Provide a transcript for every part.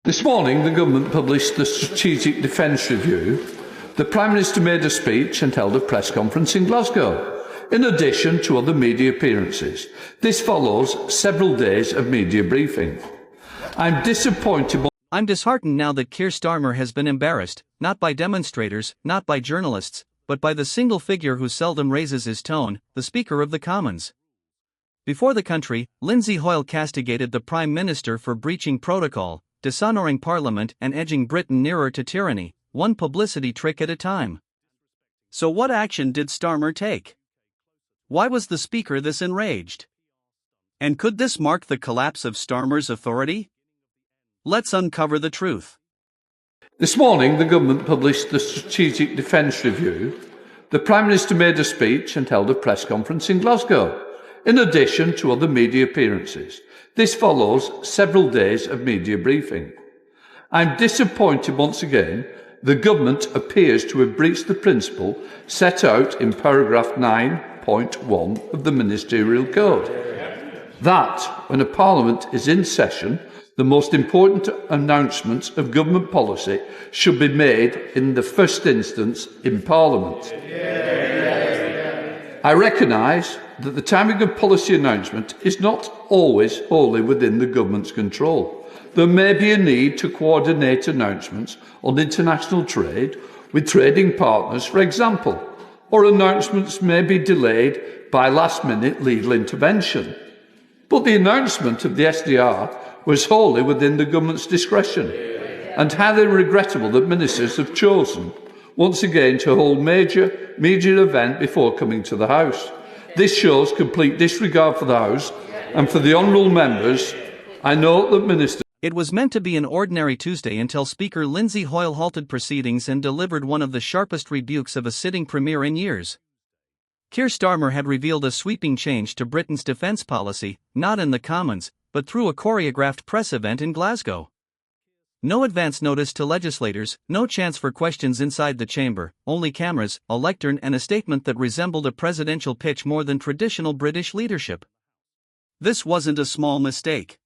This morning, the Government published the Strategic Defence Review. The Prime Minister made a speech and held a press conference in Glasgow, in addition to other media appearances. This follows several days of media briefing. I'm disheartened now that Keir Starmer has been embarrassed, not by demonstrators, not by journalists, but by the single figure who seldom raises his tone, the Speaker of the Commons. Before the country, Lindsay Hoyle castigated the Prime Minister for breaching protocol, dishonouring Parliament and edging Britain nearer to tyranny, one publicity trick at a time. So what action did Starmer take? Why was the Speaker this enraged? And could this mark the collapse of Starmer's authority? Let's uncover the truth. This morning, the Government published the Strategic Defence Review. The Prime Minister made a speech and held a press conference in Glasgow, in addition to other media appearances. This follows several days of media briefing. I'm disappointed once again the Government appears to have breached the principle set out in paragraph 9.1 of the Ministerial Code, that when a Parliament is in session, the most important announcements of government policy should be made in the first instance in Parliament. I recognise that the timing of policy announcement is not always wholly within the government's control. There may be a need to coordinate announcements on international trade with trading partners, for example, or announcements may be delayed by last-minute legal intervention. But the announcement of the SDR was wholly within the government's discretion, and highly regrettable that ministers have chosen once again to hold major media event before coming to the House. This shows complete disregard for the House and for the honourable members. I note that ministers. It was meant to be an ordinary Tuesday until Speaker Lindsay Hoyle halted proceedings and delivered one of the sharpest rebukes of a sitting Premier in years. Keir Starmer had revealed a sweeping change to Britain's defence policy, not in the Commons, but through a choreographed press event in Glasgow. No advance notice to legislators, no chance for questions inside the chamber, only cameras, a lectern and a statement that resembled a presidential pitch more than traditional British leadership. This wasn't a small mistake.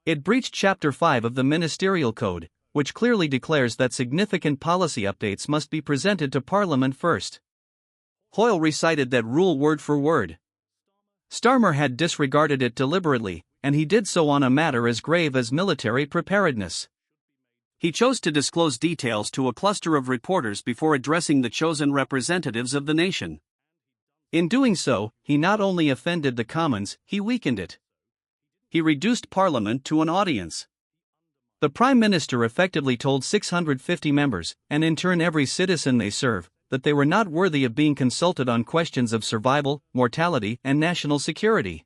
It breached Chapter 5 of the Ministerial Code, which clearly declares that significant policy updates must be presented to Parliament first. Hoyle recited that rule word for word. Starmer had disregarded it deliberately, and he did so on a matter as grave as military preparedness. He chose to disclose details to a cluster of reporters before addressing the chosen representatives of the nation. In doing so, he not only offended the Commons, he weakened it. He reduced Parliament to an audience. The Prime Minister effectively told 650 members, and in turn every citizen they serve, that they were not worthy of being consulted on questions of survival, mortality, and national security.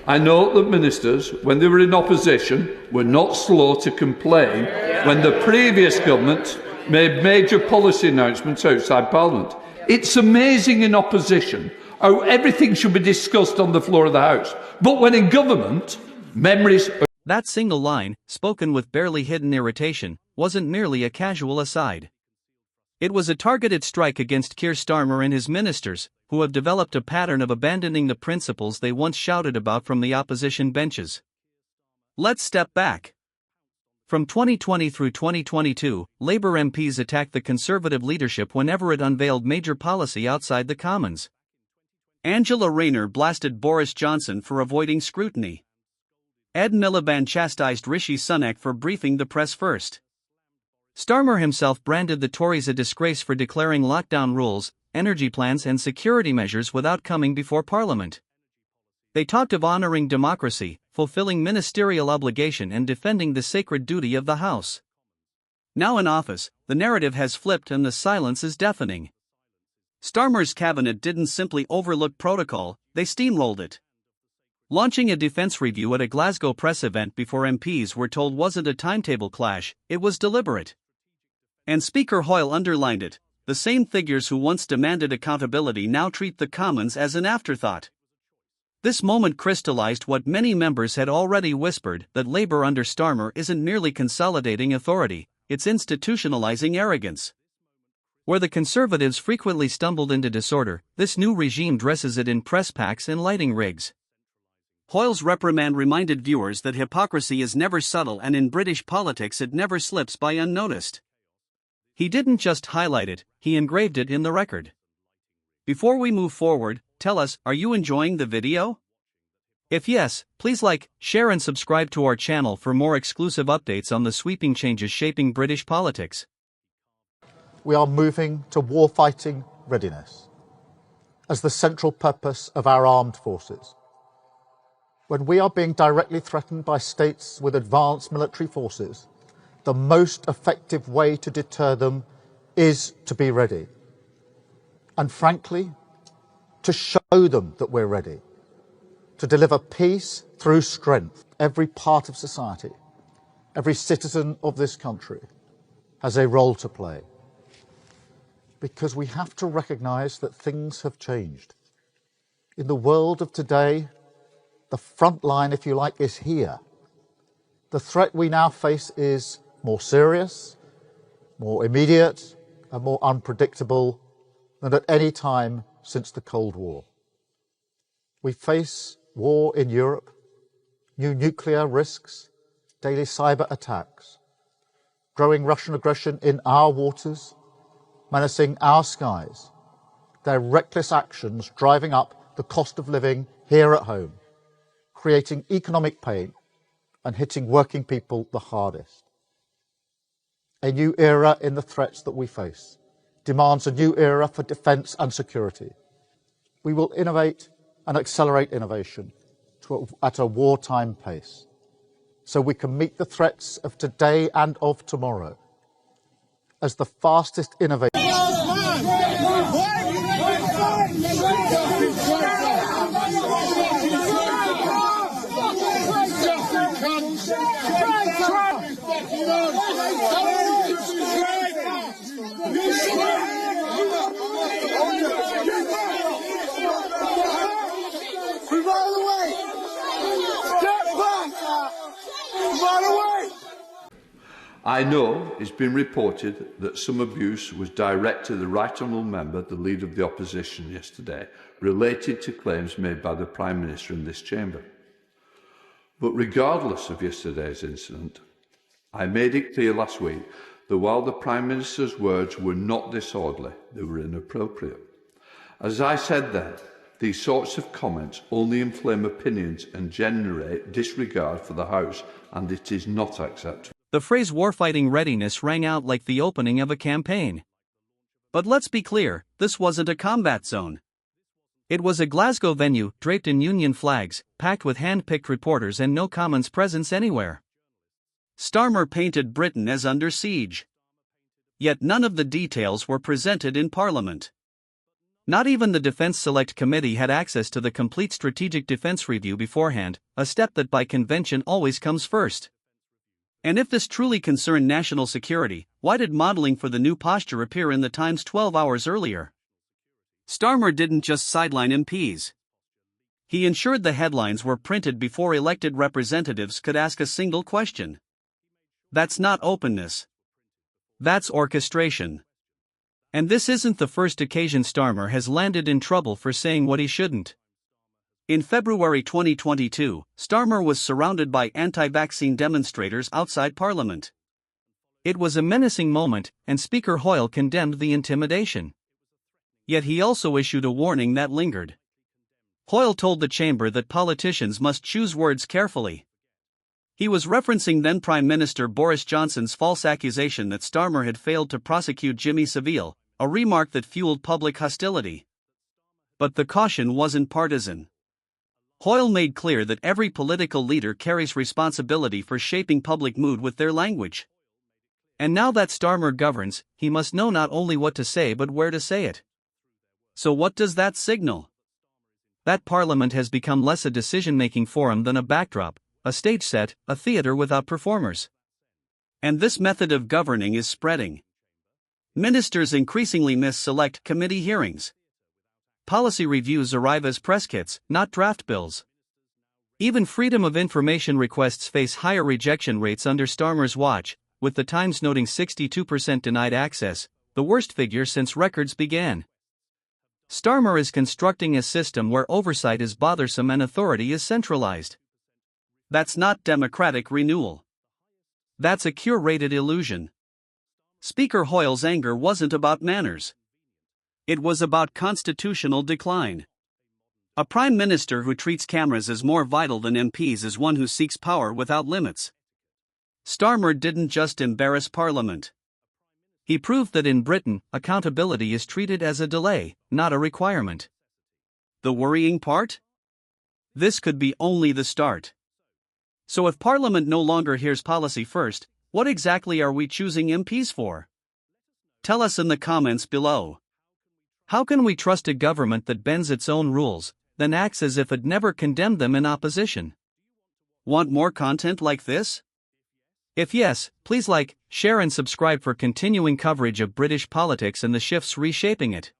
I note that ministers, when they were in opposition, were not slow to complain when the previous government made major policy announcements outside Parliament. It's amazing in opposition how everything should be discussed on the floor of the House, but when in government, memories are... That single line, spoken with barely hidden irritation, wasn't merely a casual aside. It was a targeted strike against Keir Starmer and his ministers, who have developed a pattern of abandoning the principles they once shouted about from the opposition benches. Let's step back. From 2020 through 2022, Labour MPs attacked the Conservative leadership whenever it unveiled major policy outside the Commons. Angela Rayner blasted Boris Johnson for avoiding scrutiny. Ed Miliband chastised Rishi Sunak for briefing the press first. Starmer himself branded the Tories a disgrace for declaring lockdown rules, energy plans and security measures without coming before Parliament. They talked of honouring democracy, fulfilling ministerial obligation and defending the sacred duty of the House. Now in office, the narrative has flipped and the silence is deafening. Starmer's cabinet didn't simply overlook protocol, they steamrolled it. Launching a defence review at a Glasgow press event before MPs were told wasn't a timetable clash, it was deliberate. And Speaker Hoyle underlined it. The same figures who once demanded accountability now treat the Commons as an afterthought. This moment crystallised what many members had already whispered, that Labour under Starmer isn't merely consolidating authority, it's institutionalising arrogance. Where the Conservatives frequently stumbled into disorder, this new regime dresses it in press packs and lighting rigs. Hoyle's reprimand reminded viewers that hypocrisy is never subtle, and in British politics it never slips by unnoticed. He didn't just highlight it, he engraved it in the record. Before we move forward, tell us, are you enjoying the video? If yes, please like, share and subscribe to our channel for more exclusive updates on the sweeping changes shaping British politics. We are moving to warfighting readiness as the central purpose of our armed forces. When we are being directly threatened by states with advanced military forces, the most effective way to deter them is to be ready. And frankly, to show them that we're ready. To deliver peace through strength. Every part of society, every citizen of this country has a role to play. Because we have to recognise that things have changed. In the world of today, the front line, if you like, is here. The threat we now face is more serious, more immediate, and more unpredictable than at any time since the Cold War. We face war in Europe, new nuclear risks, daily cyber attacks, growing Russian aggression in our waters, menacing our skies, their reckless actions driving up the cost of living here at home, creating economic pain and hitting working people the hardest. A new era in the threats that we face demands a new era for defence and security. We will innovate and accelerate innovation at a wartime pace, so we can meet the threats of today and of tomorrow as the fastest innovator. I know it's been reported that some abuse was directed to the Right Honourable Member, the Leader of the Opposition, yesterday, related to claims made by the Prime Minister in this chamber. But regardless of yesterday's incident, I made it clear last week that while the Prime Minister's words were not disorderly, they were inappropriate. As I said then, these sorts of comments only inflame opinions and generate disregard for the House, and it is not acceptable. The phrase warfighting readiness rang out like the opening of a campaign. But let's be clear, this wasn't a combat zone. It was a Glasgow venue, draped in Union flags, packed with hand-picked reporters and no Commons presence anywhere. Starmer painted Britain as under siege. Yet none of the details were presented in Parliament. Not even the Defence Select Committee had access to the complete Strategic Defence Review beforehand, a step that by convention always comes first. And if this truly concerned national security, why did modelling for the new posture appear in the Times 12 hours earlier? Starmer didn't just sideline MPs. He ensured the headlines were printed before elected representatives could ask a single question. That's not openness. That's orchestration. And this isn't the first occasion Starmer has landed in trouble for saying what he shouldn't. In February 2022, Starmer was surrounded by anti-vaccine demonstrators outside Parliament. It was a menacing moment, and Speaker Hoyle condemned the intimidation. Yet he also issued a warning that lingered. Hoyle told the chamber that politicians must choose words carefully. He was referencing then Prime Minister Boris Johnson's false accusation that Starmer had failed to prosecute Jimmy Savile, a remark that fueled public hostility. But the caution wasn't partisan. Hoyle made clear that every political leader carries responsibility for shaping public mood with their language. And now that Starmer governs, he must know not only what to say but where to say it. So what does that signal? That Parliament has become less a decision-making forum than a backdrop, a stage set, a theatre without performers. And this method of governing is spreading. Ministers increasingly miss select committee hearings. Policy reviews arrive as press kits, not draft bills. Even freedom of information requests face higher rejection rates under Starmer's watch, with the Times noting 62% denied access, the worst figure since records began. Starmer is constructing a system where oversight is bothersome and authority is centralized. That's not democratic renewal. That's a curated illusion. Speaker Hoyle's anger wasn't about manners. It was about constitutional decline. A prime minister who treats cameras as more vital than MPs is one who seeks power without limits. Starmer didn't just embarrass Parliament. He proved that in Britain, accountability is treated as a delay, not a requirement. The worrying part? This could be only the start. So if Parliament no longer hears policy first, what exactly are we choosing MPs for? Tell us in the comments below. How can we trust a government that bends its own rules, then acts as if it never condemned them in opposition? Want more content like this? If yes, please like, share and subscribe for continuing coverage of British politics and the shifts reshaping it.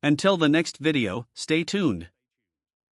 Until the next video, stay tuned.